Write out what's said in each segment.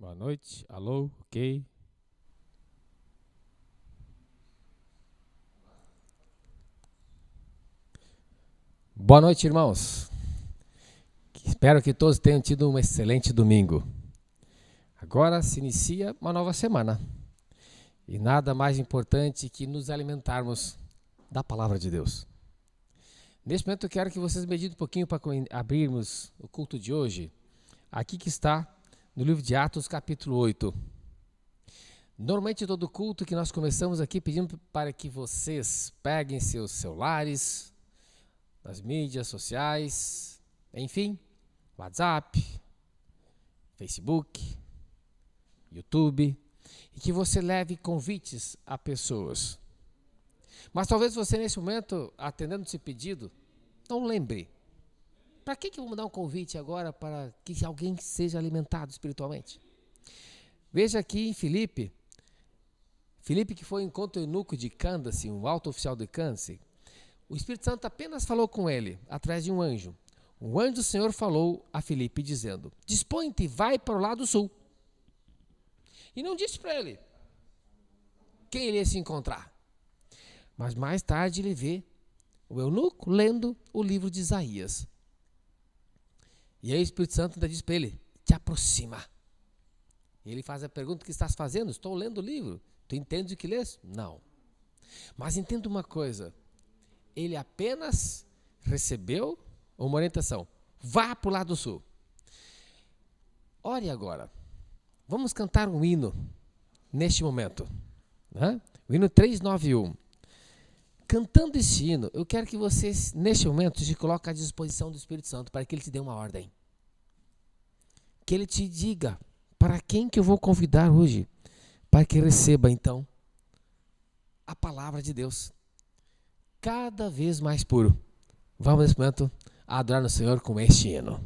Boa noite. Alô, ok. Boa noite, irmãos. Espero que todos tenham tido um excelente domingo. Agora se inicia uma nova semana. E nada mais importante que nos alimentarmos da palavra de Deus. Neste momento eu quero que vocês meditem um pouquinho para abrirmos o culto de hoje. Aqui que está no livro de Atos, capítulo 8. Normalmente todo culto que nós começamos aqui pedindo para que vocês peguem seus celulares, nas mídias sociais, enfim, WhatsApp, Facebook, YouTube, e que você leve convites a pessoas. Mas talvez você nesse momento, atendendo esse pedido, não lembre. Para que eu vou dar um convite agora para que alguém seja alimentado espiritualmente? Veja aqui em Filipe que foi encontro o eunuco de Cândace, um alto oficial de Cândace. O Espírito Santo apenas falou com ele, através de um anjo. O anjo do Senhor falou a Filipe dizendo: dispõe-te e vai para o lado sul. E não disse para ele quem ele ia se encontrar. Mas mais tarde ele vê o eunuco lendo o livro de Isaías. E aí o Espírito Santo ainda diz para ele: te aproxima. E ele faz a pergunta: o que estás fazendo? Estou lendo o livro. Tu entendes o que lês? Não. Mas entenda uma coisa. Ele apenas recebeu uma orientação. Vá para o lado sul. Ore agora. Vamos cantar um hino neste momento. Né? O hino 391. Cantando esse hino, eu quero que vocês, neste momento, se coloquem à disposição do Espírito Santo para que ele te dê uma ordem. Que ele te diga para quem que eu vou convidar hoje, para que receba, então, a palavra de Deus. Cada vez mais puro. Vamos, nesse momento, adorar no Senhor com este hino.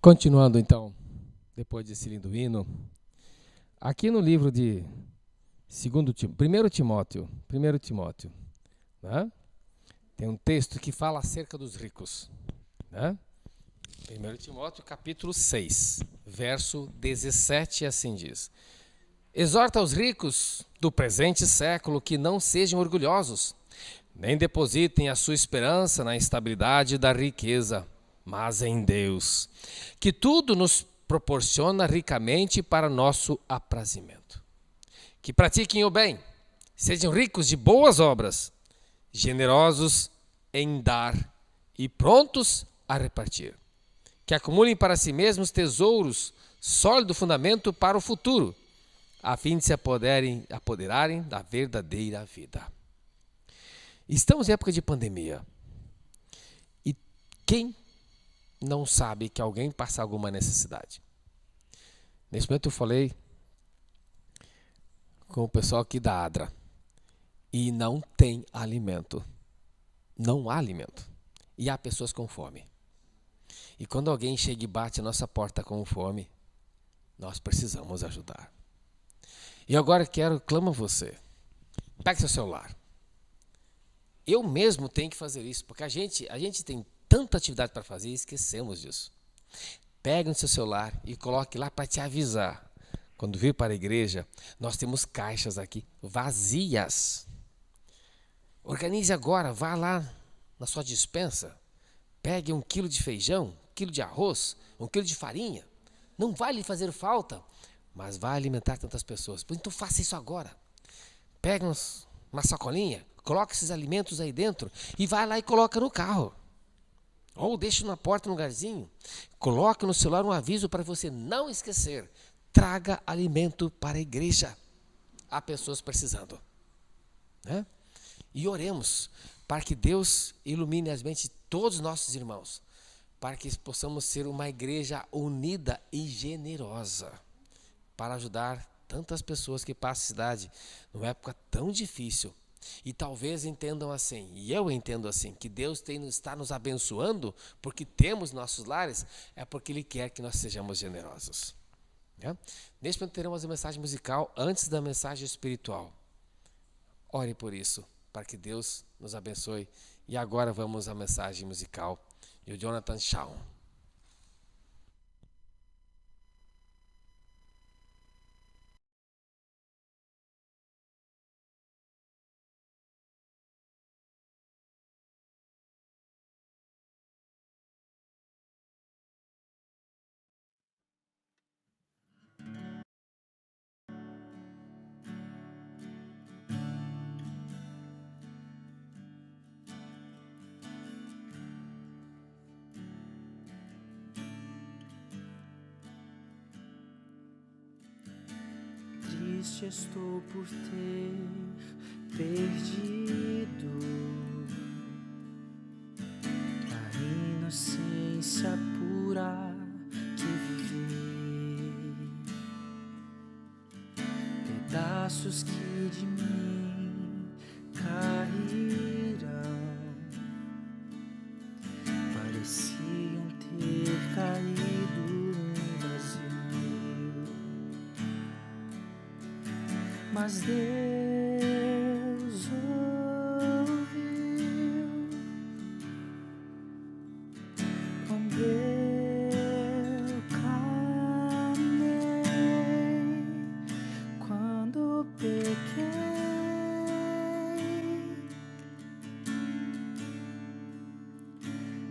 Continuando então, depois desse lindo hino, aqui no livro de 1 Timóteo, né? Tem um texto que fala acerca dos ricos. Né? 1 Timóteo capítulo 6, verso 17, assim diz: exorta os ricos do presente século que não sejam orgulhosos, nem depositem a sua esperança na instabilidade da riqueza, mas em Deus, que tudo nos proporciona ricamente para nosso aprazimento. Que pratiquem o bem, sejam ricos de boas obras, generosos em dar e prontos a repartir. Que acumulem para si mesmos tesouros, sólido fundamento para o futuro, a fim de se apoderarem da verdadeira vida. Estamos em época de pandemia. E quem não sabe que alguém passa alguma necessidade? Nesse momento eu falei com o pessoal aqui da ADRA. E não tem alimento. Não há alimento. E há pessoas com fome. E quando alguém chega e bate a nossa porta com fome, nós precisamos ajudar. E agora clamo a você. Pegue seu celular. Eu mesmo tenho que fazer isso, porque a gente tem tanta atividade para fazer e esquecemos disso. Pegue no seu celular e coloque lá para te avisar. Quando vir para a igreja, nós temos caixas aqui vazias. Organize agora, vá lá na sua despensa, pegue 1 quilo de feijão, 1 quilo de arroz, 1 quilo de farinha. Não vai lhe fazer falta, mas vai alimentar tantas pessoas. Então faça isso agora. Pegue uma sacolinha, coloque esses alimentos aí dentro e vai lá e coloca no carro. Ou deixe na porta, no lugarzinho. Coloque no celular um aviso para você não esquecer. Traga alimento para a igreja. Há pessoas precisando. Né? E oremos para que Deus ilumine as mentes de todos os nossos irmãos, para que possamos ser uma igreja unida e generosa, para ajudar tantas pessoas que passam a cidade numa época tão difícil. E talvez entendam assim, e eu entendo assim, que Deus está nos abençoando porque temos nossos lares, é porque Ele quer que nós sejamos generosos. Né? Neste momento teremos a mensagem musical antes da mensagem espiritual. Ore por isso, para que Deus nos abençoe. E agora vamos à mensagem musical de Jonathan Shaw. Triste estou por ter perdido a inocência pura que vivi, pedaços que de mim caíram, pareciam ter caído no vazio. Mas Deus ouviu quando eu clamei, quando pequei.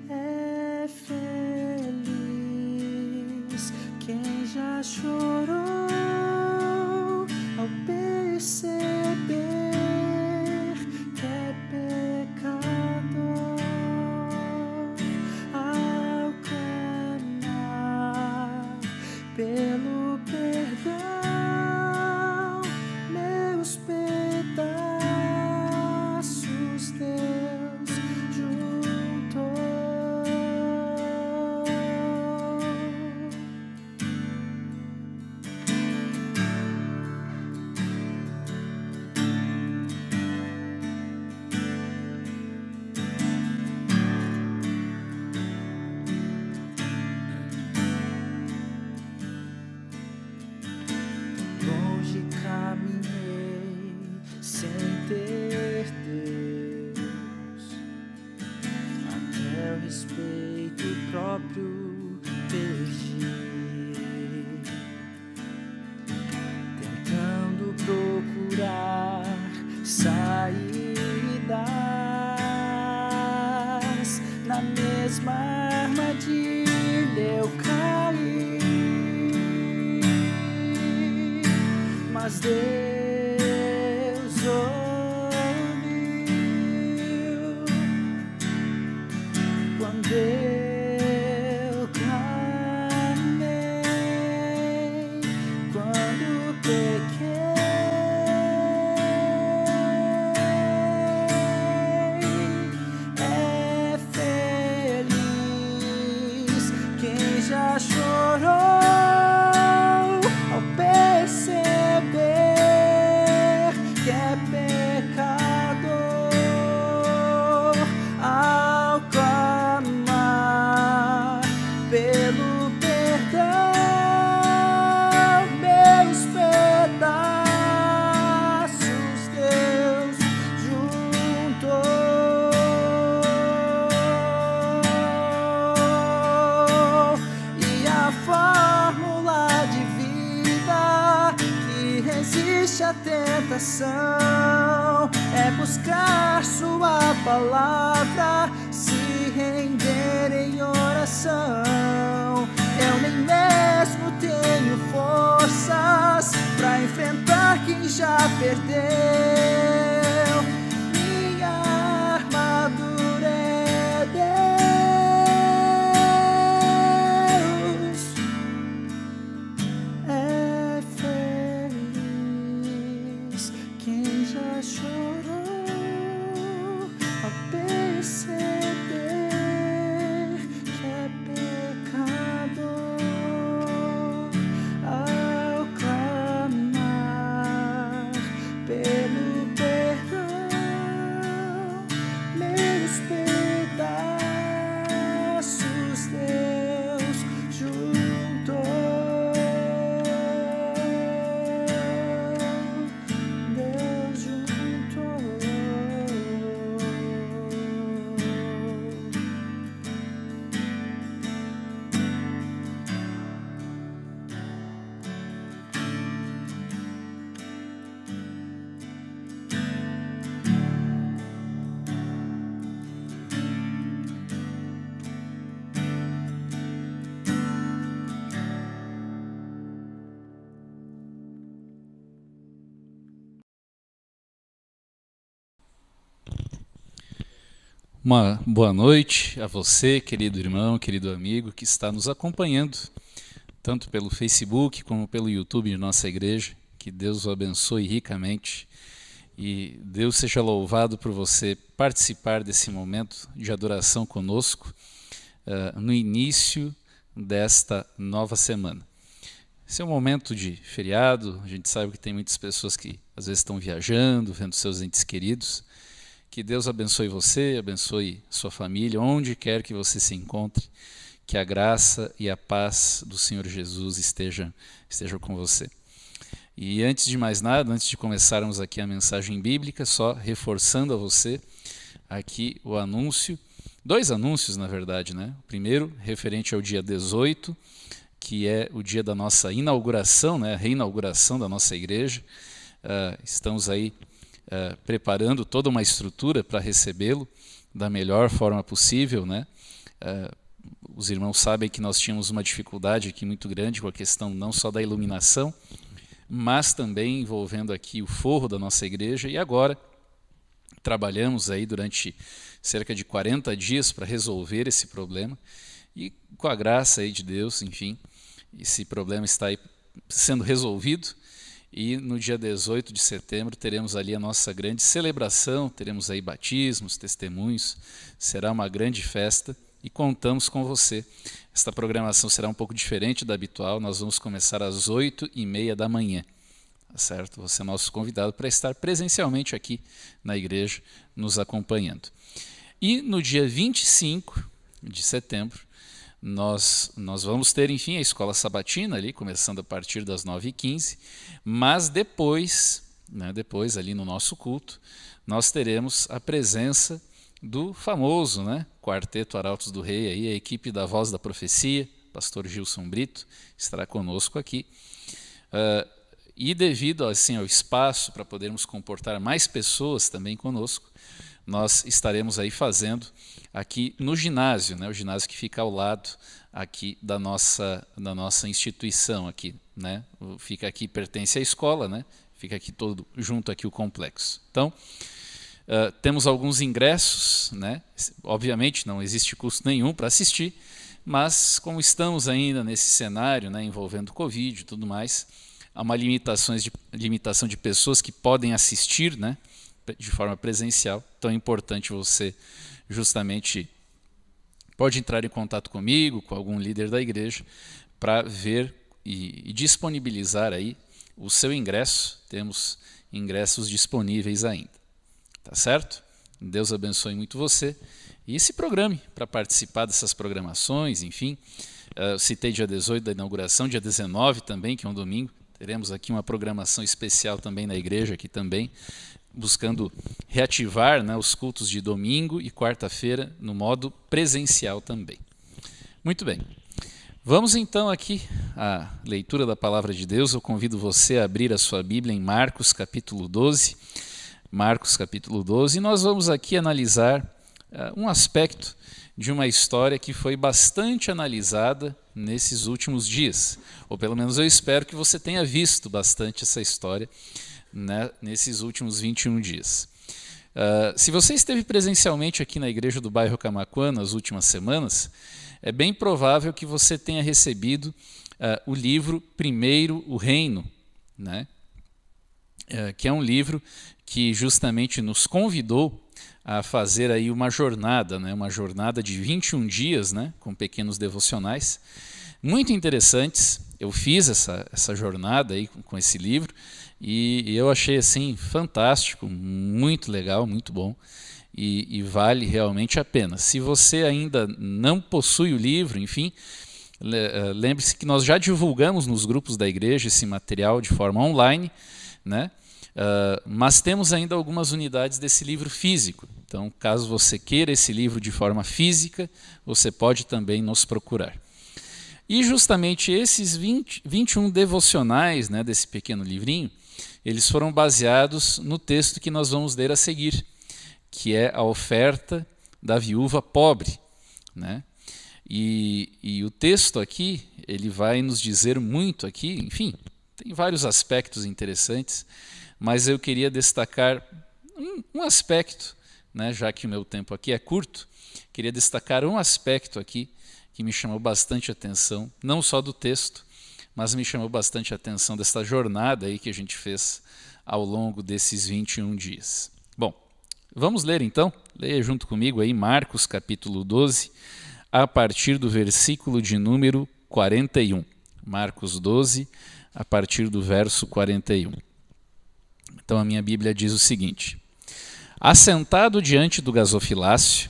É feliz quem já chorou ao perceber que é pecador, ao clamar pelo perdão, meus pedaços Deus juntou. Longe caminhei sem ter Deus, até o respeito próprio perdi, tentando procurar saídas na mesma armadilha eu caí, mas Deus ouviu quando eu clamei, quando pequei. É feliz quem já chorou ao perceber que é pecador, ao clamar pelo perdão, meus pedaços Deus juntou. E a fórmula de vida que resiste à tentação é buscar sua palavra, se render em oração. Eu nem mesmo tenho forças pra enfrentar quem já perdeu. Minha armadura é Deus. É feliz quem já chorou ao perceber que é pecador, ao clamar pelo perdão, meus pedaços Deus juntou. Deus juntou. Uma boa noite a você, querido irmão, querido amigo, que está nos acompanhando, tanto pelo Facebook como pelo YouTube de nossa igreja. Que Deus o abençoe ricamente e Deus seja louvado por você participar desse momento de adoração conosco no início desta nova semana. Esse é um momento de feriado, a gente sabe que tem muitas pessoas que às vezes estão viajando, vendo seus entes queridos. Que Deus abençoe você, abençoe sua família, onde quer que você se encontre, que a graça e a paz do Senhor Jesus estejam com você. E antes de mais nada, antes de começarmos aqui a mensagem bíblica, só reforçando a você aqui o anúncio, dois anúncios na verdade, né? O primeiro, referente ao dia 18, que é o dia da nossa inauguração, né? A reinauguração da nossa igreja. Estamos aí preparando toda uma estrutura para recebê-lo da melhor forma possível, né? Os irmãos sabem que nós tínhamos uma dificuldade aqui muito grande com a questão não só da iluminação, mas também envolvendo aqui o forro da nossa igreja, e agora trabalhamos aí durante cerca de 40 dias para resolver esse problema, e com a graça aí de Deus, enfim, esse problema está aí sendo resolvido. E no dia 18 de setembro teremos ali a nossa grande celebração, teremos aí batismos, testemunhos, será uma grande festa e contamos com você. Esta programação será um pouco diferente da habitual, nós vamos começar às 8h30 da manhã, tá certo? Você é nosso convidado para estar presencialmente aqui na igreja, nos acompanhando. E no dia 25 de setembro, nós vamos ter, enfim, a escola sabatina ali, começando a partir das 9h15, mas depois ali no nosso culto, nós teremos a presença do famoso, né, Quarteto Arautos do Rei, aí, a equipe da Voz da Profecia, pastor Gilson Brito, estará conosco aqui. E devido assim, ao espaço para podermos comportar mais pessoas também conosco, nós estaremos aí fazendo aqui no ginásio, né? O ginásio que fica ao lado aqui da nossa instituição aqui, né? Fica aqui, pertence à escola, né? Fica aqui todo junto aqui o complexo. Então, temos alguns ingressos, né? Obviamente não existe custo nenhum para assistir, mas como estamos ainda nesse cenário, né, envolvendo Covid e tudo mais, há uma limitação de pessoas que podem assistir, né, de forma presencial. Então é importante você justamente pode entrar em contato comigo, com algum líder da igreja, para ver e disponibilizar aí o seu ingresso. Temos ingressos disponíveis ainda. Tá certo? Deus abençoe muito você. E se programe para participar dessas programações, enfim. Eu citei dia 18 da inauguração, dia 19 também, que é um domingo. Teremos aqui uma programação especial também na igreja, aqui também, buscando reativar, né, os cultos de domingo e quarta-feira no modo presencial também. Muito bem. Vamos então aqui à leitura da palavra de Deus. Eu convido você a abrir a sua Bíblia em Marcos capítulo 12. Marcos capítulo 12, e nós vamos aqui analisar um aspecto de uma história que foi bastante analisada nesses últimos dias, ou pelo menos eu espero que você tenha visto bastante essa história, né, nesses últimos 21 dias. Se você esteve presencialmente aqui na igreja do bairro Camaquã nas últimas semanas, é bem provável que você tenha recebido o livro Primeiro o Reino, né, que é um livro que justamente nos convidou a fazer aí uma jornada, né, uma jornada de 21 dias, né, com pequenos devocionais, muito interessantes. Eu fiz essa jornada aí com esse livro e eu achei assim fantástico, muito legal, muito bom e vale realmente a pena. Se você ainda não possui o livro, enfim, lembre-se que nós já divulgamos nos grupos da igreja esse material de forma online, né? Mas temos ainda algumas unidades desse livro físico. Então, caso você queira esse livro de forma física, você pode também nos procurar. E justamente esses 21 devocionais, né, desse pequeno livrinho, eles foram baseados no texto que nós vamos ler a seguir, que é a oferta da viúva pobre, né? E o texto aqui, ele vai nos dizer muito aqui, enfim, tem vários aspectos interessantes, mas eu queria destacar um aspecto, né, já que o meu tempo aqui é curto, queria destacar um aspecto aqui que me chamou bastante atenção, não só do texto, mas me chamou bastante atenção dessa jornada aí que a gente fez ao longo desses 21 dias. Bom, vamos ler então? Leia junto comigo aí Marcos capítulo 12, a partir do versículo de número 41. Marcos 12, a partir do verso 41. Então a minha Bíblia diz o seguinte: assentado diante do gasofilácio,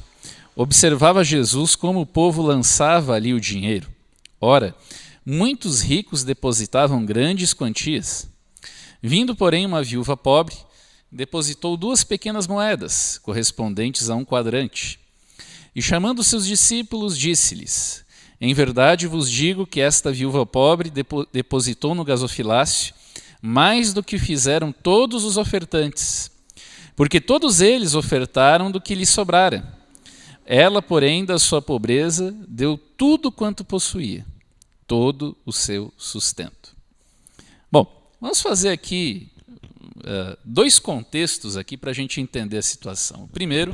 observava Jesus como o povo lançava ali o dinheiro. Ora, muitos ricos depositavam grandes quantias. Vindo, porém, uma viúva pobre, depositou 2 pequenas moedas, correspondentes a 1 quadrante. E chamando seus discípulos, disse-lhes: em verdade vos digo que esta viúva pobre depositou no gasofilácio mais do que fizeram todos os ofertantes, porque todos eles ofertaram do que lhes sobrara. Ela, porém, da sua pobreza, deu tudo quanto possuía, todo o seu sustento. Bom, vamos fazer aqui 2 contextos aqui para a gente entender a situação. O primeiro,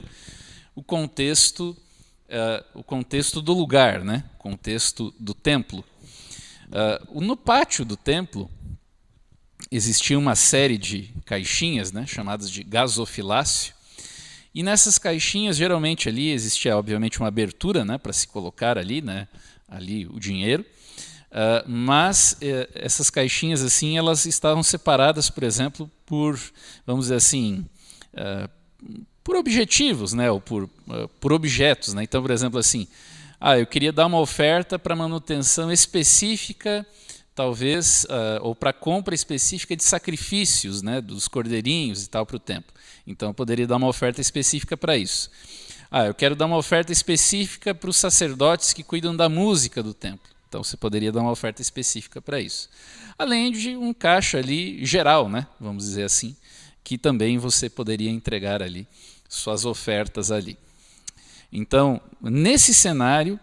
o contexto do lugar, né? O contexto do templo. No pátio do templo existia uma série de caixinhas, né, chamadas de gasofilácio, e nessas caixinhas geralmente ali existia obviamente uma abertura, né, para se colocar ali, né, ali o dinheiro, mas essas caixinhas assim elas estavam separadas, por exemplo, por, vamos dizer assim, por objetivos, né, ou por objetos, né? Então, por exemplo, assim, eu queria dar uma oferta para manutenção específica, talvez, ou para compra específica de sacrifícios, né, dos cordeirinhos e tal para o templo. Então, eu poderia dar uma oferta específica para isso. Eu quero dar uma oferta específica para os sacerdotes que cuidam da música do templo. Então, você poderia dar uma oferta específica para isso. Além de um caixa ali geral, né, vamos dizer assim, que também você poderia entregar ali suas ofertas ali. Então, nesse cenário,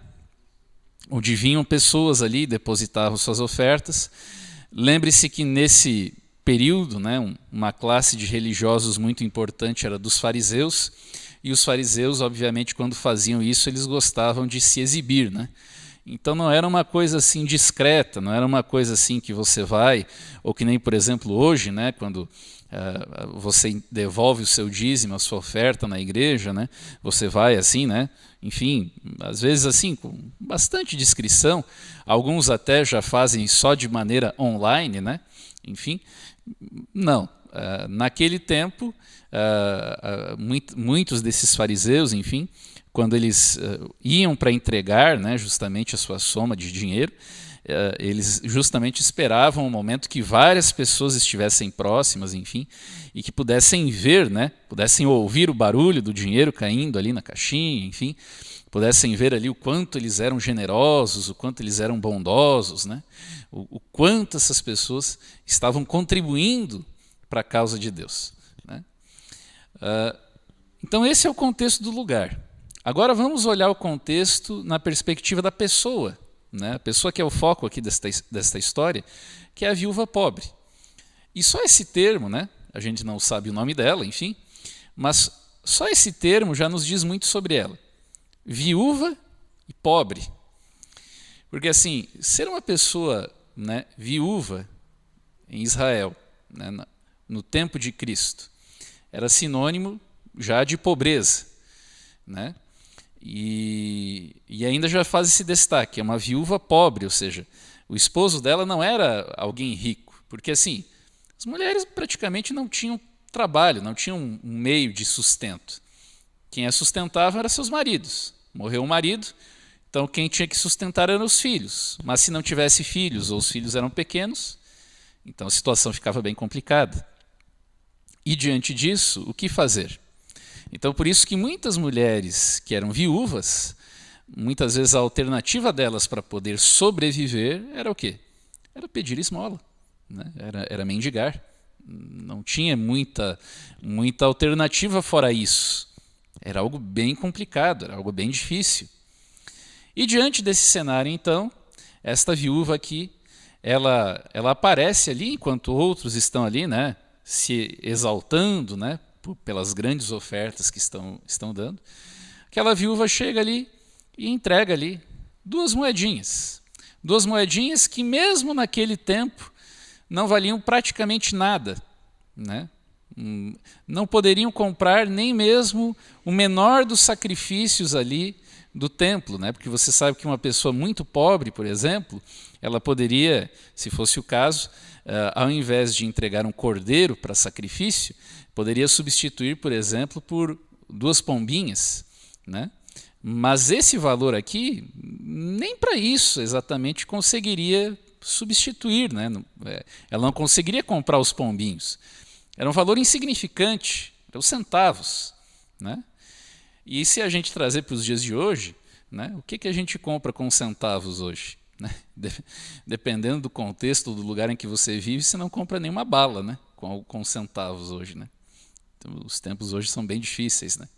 onde vinham pessoas ali, depositavam suas ofertas, lembre-se que nesse período, né, uma classe de religiosos muito importante era dos fariseus, e os fariseus, obviamente, quando faziam isso, eles gostavam de se exibir, né? Então não era uma coisa assim discreta, não era uma coisa assim que você vai, ou que nem, por exemplo, hoje, né, quando você devolve o seu dízimo, a sua oferta na igreja, né, você vai assim, né, enfim, às vezes assim, com bastante discrição, alguns até já fazem só de maneira online, né, enfim, não. Naquele tempo, muitos desses fariseus, enfim, quando eles iam para entregar, né, justamente a sua soma de dinheiro, eles justamente esperavam o momento que várias pessoas estivessem próximas, enfim, e que pudessem ver, né, pudessem ouvir o barulho do dinheiro caindo ali na caixinha, enfim, pudessem ver ali o quanto eles eram generosos, o quanto eles eram bondosos, né, o quanto essas pessoas estavam contribuindo para a causa de Deus, né? Então esse é o contexto do lugar. Agora vamos olhar o contexto na perspectiva da pessoa, né? A pessoa que é o foco aqui desta história, que é a viúva pobre. E só esse termo, né? A gente não sabe o nome dela, enfim, mas só esse termo já nos diz muito sobre ela. Viúva e pobre. Porque assim, ser uma pessoa, né, viúva em Israel, né, no tempo de Cristo, era sinônimo já de pobreza, né? E ainda já faz esse destaque, é uma viúva pobre, ou seja, o esposo dela não era alguém rico, porque assim, as mulheres praticamente não tinham trabalho, não tinham um meio de sustento. Quem a sustentava eram seus maridos. Morreu o marido, então quem tinha que sustentar eram os filhos. Mas se não tivesse filhos ou os filhos eram pequenos, então a situação ficava bem complicada. E diante disso, o que fazer? Então, por isso que muitas mulheres que eram viúvas, muitas vezes a alternativa delas para poder sobreviver era o quê? Era pedir esmola, né? Era mendigar. Não tinha muita alternativa fora isso. Era algo bem complicado, era algo bem difícil. E diante desse cenário, então, esta viúva aqui, ela aparece ali, enquanto outros estão ali, né, se exaltando, né, pelas grandes ofertas que estão dando. Aquela viúva chega ali e entrega ali 2 moedinhas. 2 moedinhas que mesmo naquele tempo não valiam praticamente nada, né? Não poderiam comprar nem mesmo o menor dos sacrifícios ali do templo, né? Porque você sabe que uma pessoa muito pobre, por exemplo, ela poderia, se fosse o caso, ao invés de entregar um cordeiro para sacrifício, poderia substituir, por exemplo, por 2 pombinhas, né? Mas esse valor aqui, nem para isso exatamente conseguiria substituir, né? Ela não conseguiria comprar os pombinhos. Era um valor insignificante, eram centavos, né? E se a gente trazer para os dias de hoje, né, o que a gente compra com centavos hoje? Né? Dependendo do contexto, do lugar em que você vive, você não compra nenhuma bala, né, com centavos hoje, né? Então, os tempos hoje são bem difíceis, né?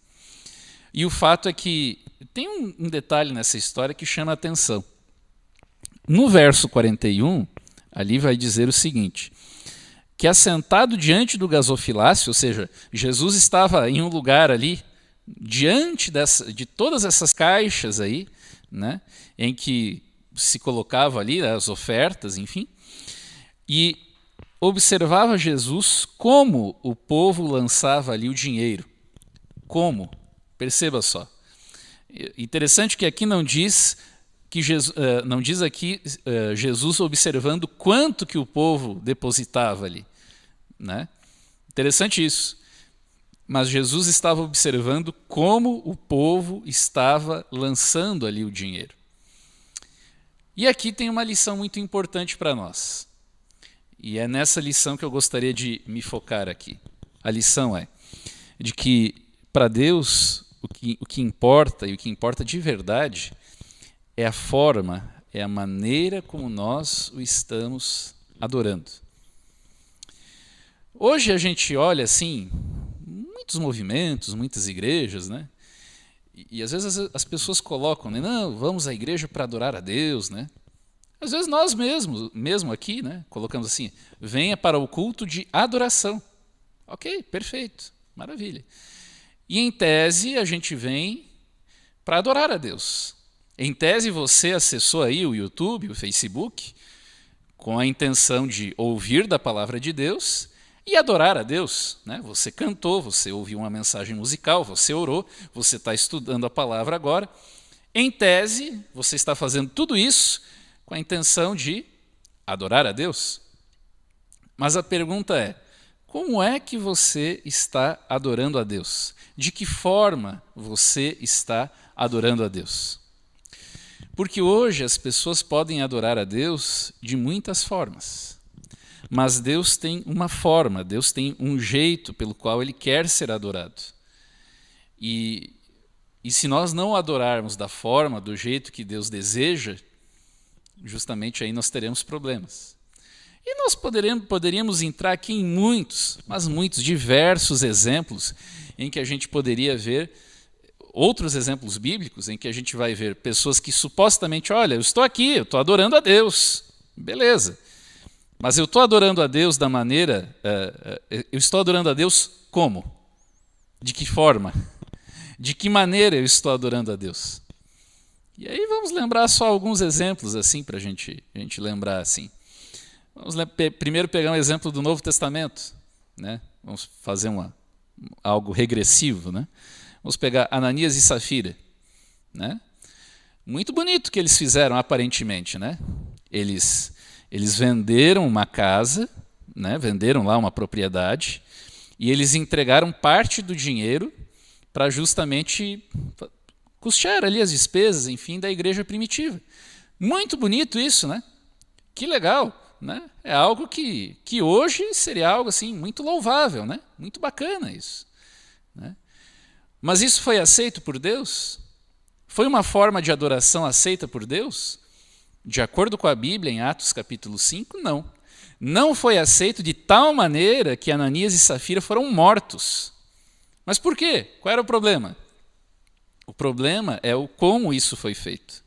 E o fato é que tem um detalhe nessa história que chama a atenção. No verso 41, ali vai dizer o seguinte, que assentado diante do gasofilácio, ou seja, Jesus estava em um lugar ali, diante de todas essas caixas aí, né, em que se colocava ali as ofertas, enfim, e observava Jesus como o povo lançava ali o dinheiro. Como? Perceba só. Interessante que aqui não diz que não diz aqui Jesus observando quanto que o povo depositava ali, né? Interessante isso. Mas Jesus estava observando como o povo estava lançando ali o dinheiro. E aqui tem uma lição muito importante para nós. E é nessa lição que eu gostaria de me focar aqui. A lição é de que para Deus o que importa, e o que importa de verdade, é a forma, é a maneira como nós o estamos adorando. Hoje a gente olha assim, muitos movimentos, muitas igrejas, né? E às vezes as pessoas colocam, né? Não, vamos à igreja para adorar a Deus, né? Às vezes nós mesmo aqui, né? Colocamos assim, venha para o culto de adoração. Ok, perfeito, maravilha. E em tese a gente vem para adorar a Deus. Em tese você acessou aí o YouTube, o Facebook, com a intenção de ouvir da palavra de Deus e adorar a Deus, né? Você cantou, você ouviu uma mensagem musical, você orou, você está estudando a palavra agora. Em tese, você está fazendo tudo isso com a intenção de adorar a Deus. Mas a pergunta é, como é que você está adorando a Deus? De que forma você está adorando a Deus? Porque hoje as pessoas podem adorar a Deus de muitas formas. Mas Deus tem uma forma, Deus tem um jeito pelo qual Ele quer ser adorado. E se nós não o adorarmos da forma, do jeito que Deus deseja, justamente aí nós teremos problemas. E nós poderíamos entrar aqui em muitos, mas muitos, diversos exemplos em que a gente poderia ver, outros exemplos bíblicos em que a gente vai ver pessoas que supostamente, olha, eu estou aqui, eu estou adorando a Deus, beleza. Mas eu estou adorando a Deus da maneira, eu estou adorando a Deus como? De que forma? De que maneira eu estou adorando a Deus? E aí vamos lembrar só alguns exemplos assim para a gente lembrar assim. Vamos primeiro pegar um exemplo do Novo Testamento, né? Vamos fazer algo regressivo, né? Vamos pegar Ananias e Safira, né? Muito bonito o que eles fizeram aparentemente, né? Eles venderam uma casa, né? Venderam lá uma propriedade e eles entregaram parte do dinheiro para justamente custear ali as despesas, enfim, da igreja primitiva. Muito bonito isso, né? Que legal, né? É algo que hoje seria algo assim muito louvável, né? Muito bacana isso, né? Mas isso foi aceito por Deus? Foi uma forma de adoração aceita por Deus? De acordo com a Bíblia, em Atos capítulo 5, não. Não foi aceito de tal maneira que Ananias e Safira foram mortos. Mas por quê? Qual era o problema? O problema é o como isso foi feito.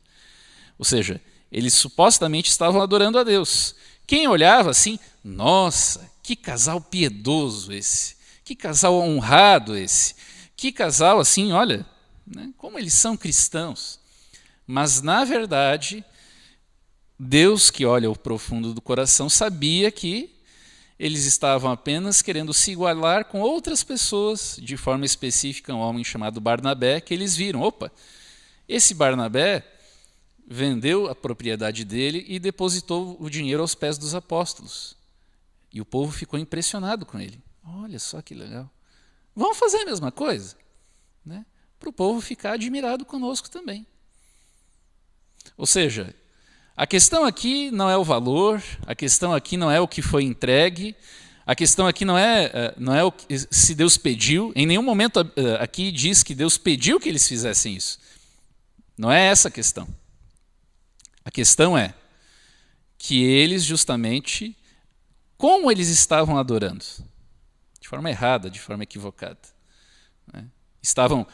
Ou seja, eles supostamente estavam adorando a Deus. Quem olhava assim, nossa, que casal piedoso esse, que casal honrado esse, que casal assim, olha, né, como eles são cristãos. Mas, na verdade, Deus, que olha o profundo do coração, sabia que eles estavam apenas querendo se igualar com outras pessoas, de forma específica um homem chamado Barnabé, que eles viram, opa, esse Barnabé vendeu a propriedade dele e depositou o dinheiro aos pés dos apóstolos. E o povo ficou impressionado com ele. Olha só que legal. Vamos fazer a mesma coisa, né? Para o povo ficar admirado conosco também. Ou seja, a questão aqui não é o valor, a questão aqui não é o que foi entregue, a questão aqui não é o que, se Deus pediu. Em nenhum momento aqui diz que Deus pediu que eles fizessem isso. Não é essa a questão. A questão é que eles justamente, como eles estavam adorando? De forma errada, de forma equivocada, né? Estavam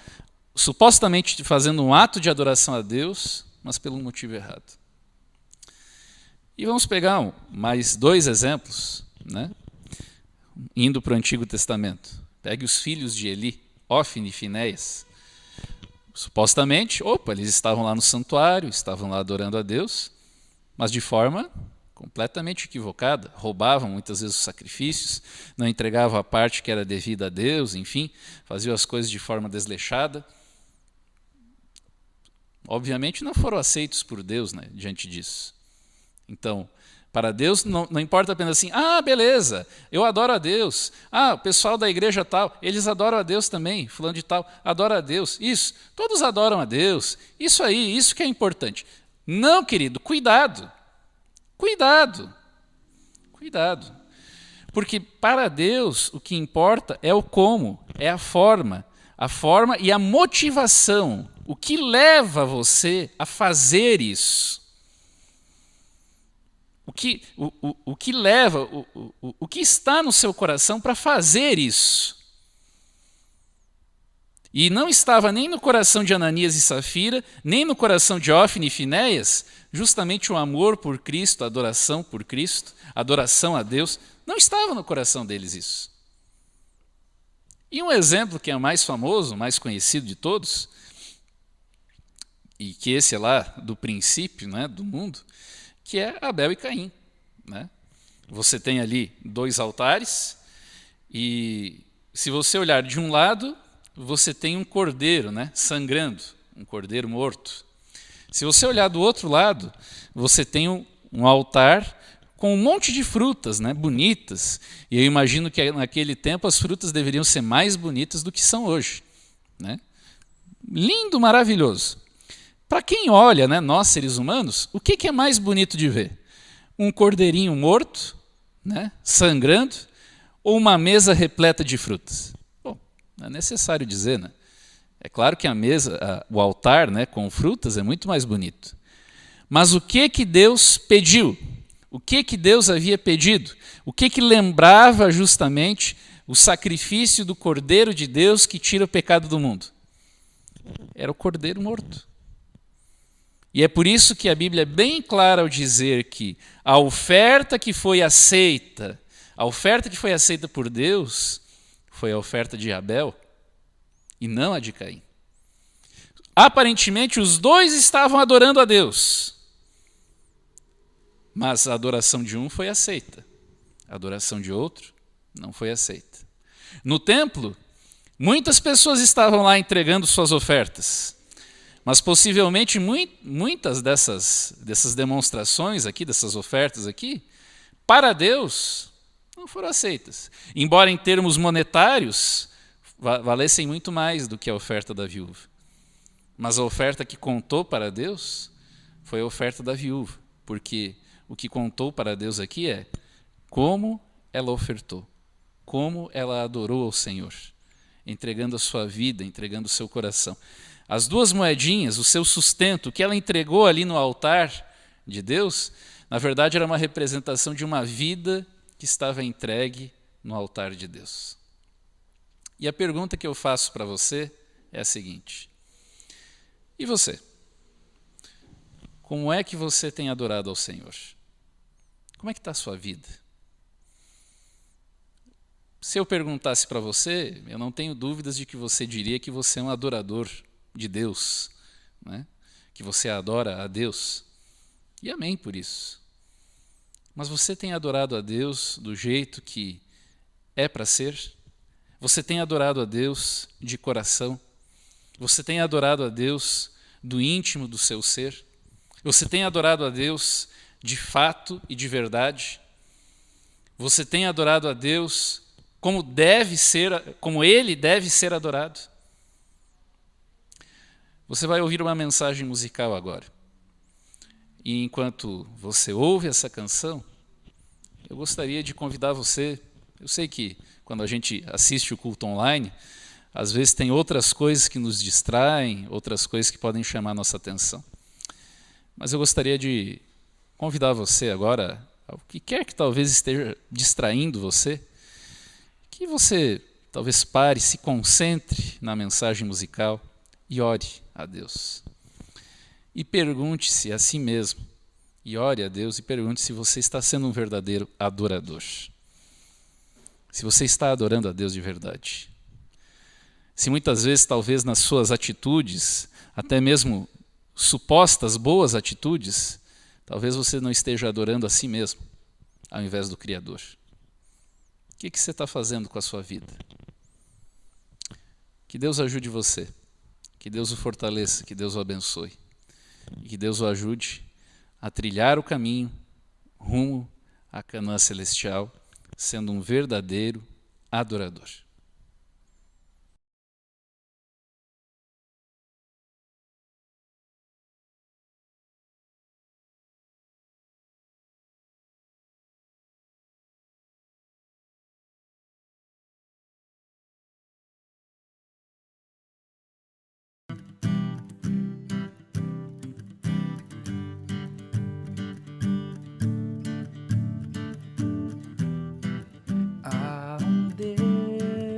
supostamente fazendo um ato de adoração a Deus, mas pelo motivo errado. E vamos pegar mais dois exemplos, né? Indo para o Antigo Testamento. Pegue os filhos de Eli, Hófni e Finéias. Supostamente, eles estavam lá no santuário, estavam lá adorando a Deus, mas de forma completamente equivocada. Roubavam muitas vezes os sacrifícios, não entregavam a parte que era devida a Deus, enfim, faziam as coisas de forma desleixada. Obviamente não foram aceitos por Deus, né, diante disso. Então, para Deus não importa apenas assim, beleza, eu adoro a Deus. O pessoal da igreja tal, eles adoram a Deus também, fulano de tal, adora a Deus. Isso, todos adoram a Deus. Isso aí, isso que é importante. Não, querido, cuidado. Cuidado. Cuidado. Porque para Deus o que importa é o como, é a forma e a motivação. O que leva você a fazer isso? O que leva, o que está no seu coração para fazer isso? E não estava nem no coração de Ananias e Safira, nem no coração de Ófine e Finéias, justamente o amor por Cristo, a adoração por Cristo, a adoração a Deus. Não estava no coração deles isso. E um exemplo que é o mais famoso, mais conhecido de todos, e que esse é lá do princípio, né, do mundo, que é Abel e Caim. Né? Você tem ali 2 altares, e se você olhar de um lado, você tem um cordeiro, né, sangrando, um cordeiro morto. Se você olhar do outro lado, você tem um altar com um monte de frutas, né, bonitas. E eu imagino que naquele tempo as frutas deveriam ser mais bonitas do que são hoje. Né? Lindo, maravilhoso. Para quem olha, né, nós seres humanos, o que é mais bonito de ver? Um cordeirinho morto, né, sangrando, ou uma mesa repleta de frutas? Bom, não é necessário dizer, né? É claro que a mesa, o altar, né, com frutas é muito mais bonito. Mas o que Deus pediu? O que Deus havia pedido? O que lembrava justamente o sacrifício do Cordeiro de Deus que tira o pecado do mundo? Era o cordeiro morto. E é por isso que a Bíblia é bem clara ao dizer que a oferta que foi aceita por Deus foi a oferta de Abel e não a de Caim. Aparentemente, os 2 estavam adorando a Deus, mas a adoração de um foi aceita, a adoração de outro não foi aceita. No templo, muitas pessoas estavam lá entregando suas ofertas, mas possivelmente muitas dessas demonstrações aqui, dessas ofertas aqui, para Deus, não foram aceitas. Embora em termos monetários, valessem muito mais do que a oferta da viúva. Mas a oferta que contou para Deus foi a oferta da viúva, porque o que contou para Deus aqui é como ela ofertou, como ela adorou ao Senhor, entregando a sua vida, entregando o seu coração. As 2 moedinhas, o seu sustento, o que ela entregou ali no altar de Deus, na verdade era uma representação de uma vida que estava entregue no altar de Deus. E a pergunta que eu faço para você é a seguinte: e você? Como é que você tem adorado ao Senhor? Como é que está a sua vida? Se eu perguntasse para você, eu não tenho dúvidas de que você diria que você é um adorador de Deus, né? Que você adora a Deus. E amém por isso. Mas você tem adorado a Deus do jeito que é para ser? Você tem adorado a Deus de coração? Você tem adorado a Deus do íntimo do seu ser? Você tem adorado a Deus de fato e de verdade? Você tem adorado a Deus como Ele deve ser adorado? Você vai ouvir uma mensagem musical agora. E enquanto você ouve essa canção, eu gostaria de convidar você. Eu sei que quando a gente assiste o culto online, às vezes tem outras coisas que nos distraem, outras coisas que podem chamar a nossa atenção. Mas eu gostaria de convidar você agora, ao que quer que talvez esteja distraindo você, que você talvez pare, se concentre na mensagem musical e ore a Deus. E pergunte-se a si mesmo, e ore a Deus e pergunte se você está sendo um verdadeiro adorador. Se você está adorando a Deus de verdade. Se muitas vezes, talvez nas suas atitudes, até mesmo supostas boas atitudes, talvez você não esteja adorando a si mesmo, ao invés do Criador. O que você está fazendo com a sua vida? Que Deus ajude você, que Deus o fortaleça, que Deus o abençoe, e que Deus o ajude a trilhar o caminho rumo à Canaã celestial, sendo um verdadeiro adorador. Há um Deus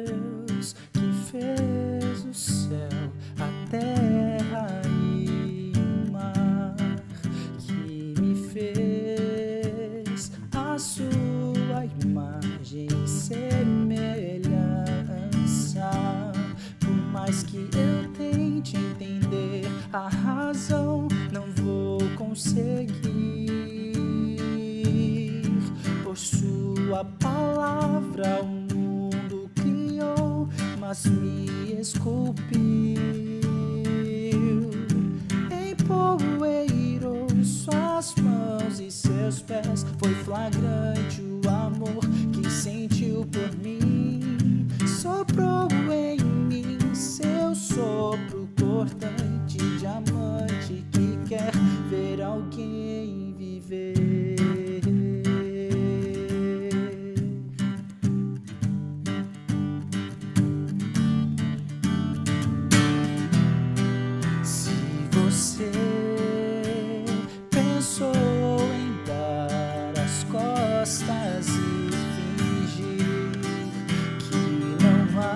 Você pensou em dar as costas e fingir que não há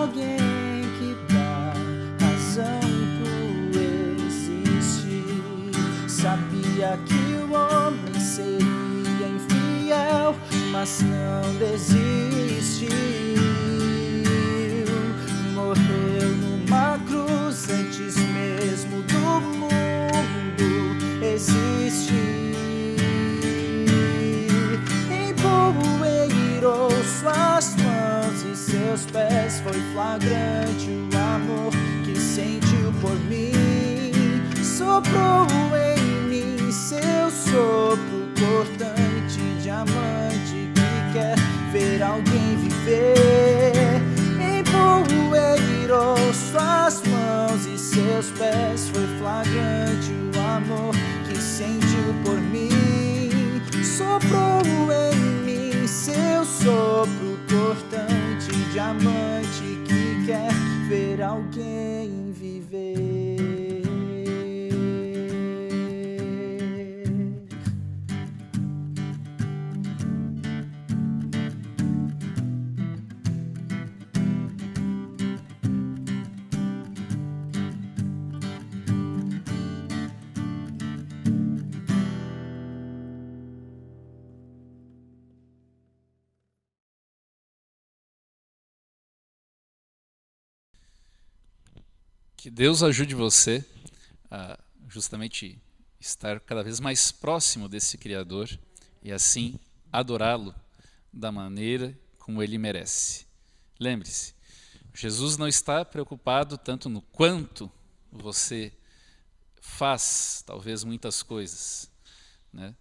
alguém que dá razão por existir. Sabia que o homem seria infiel, mas não desistiu. Morreu numa cruz antes mesmo do mundo existir. Empoeirou suas mãos e seus pés. Foi flagrante o amor que sentiu por mim. Soprou em mim seu sopro cortante, diamante que quer ver alguém viver. Empoeirou suas mãos e seus pés. Foi flagrante o amor que sentiu por mim. Soprou em mim seu sopro cortante, diamante que quer ver alguém viver. Que Deus ajude você a justamente estar cada vez mais próximo desse Criador e assim adorá-lo da maneira como ele merece. Lembre-se, Jesus não está preocupado tanto no quanto você faz, talvez, muitas coisas, né?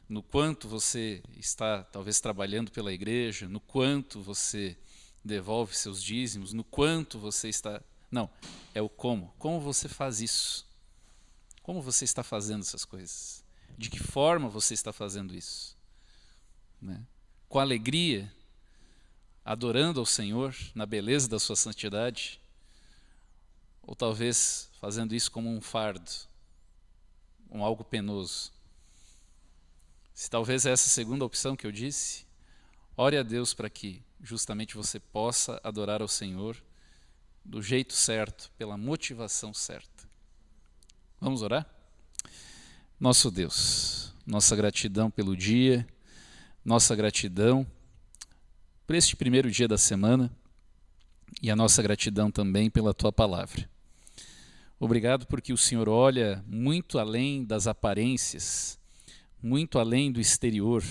No quanto você está, talvez, trabalhando pela igreja, no quanto você devolve seus dízimos, no quanto você está... Não, é o como. Como você faz isso? Como você está fazendo essas coisas? De que forma você está fazendo isso? Né? Com alegria, adorando ao Senhor na beleza da sua santidade? Ou talvez fazendo isso como um fardo, algo penoso? Se talvez é essa segunda opção que eu disse, ore a Deus para que justamente você possa adorar ao Senhor do jeito certo, pela motivação certa. Vamos orar? Nosso Deus, nossa gratidão pelo dia, nossa gratidão por este primeiro dia da semana e a nossa gratidão também pela Tua Palavra. Obrigado porque o Senhor olha muito além das aparências, muito além do exterior,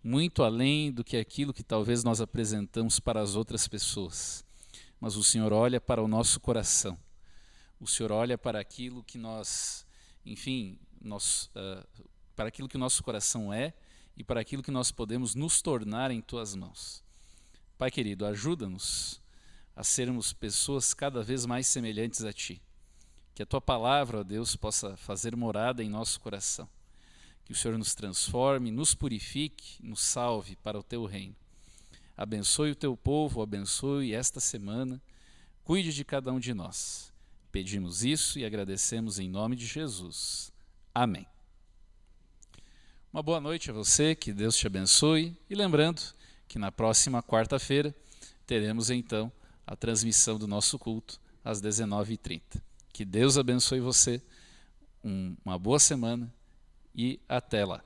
muito além do que aquilo que talvez nós apresentamos para as outras pessoas. Mas o Senhor olha para o nosso coração. O Senhor olha para aquilo que nós, enfim, para aquilo que o nosso coração é e para aquilo que nós podemos nos tornar em Tuas mãos. Pai querido, ajuda-nos a sermos pessoas cada vez mais semelhantes a Ti. Que a Tua palavra, ó Deus, possa fazer morada em nosso coração. Que o Senhor nos transforme, nos purifique, nos salve para o Teu reino. Abençoe o Teu povo, abençoe esta semana, cuide de cada um de nós. Pedimos isso e agradecemos em nome de Jesus. Amém. Uma boa noite a você, que Deus te abençoe. E lembrando que na próxima quarta-feira teremos então a transmissão do nosso culto às 19h30. Que Deus abençoe você, uma boa semana e até lá.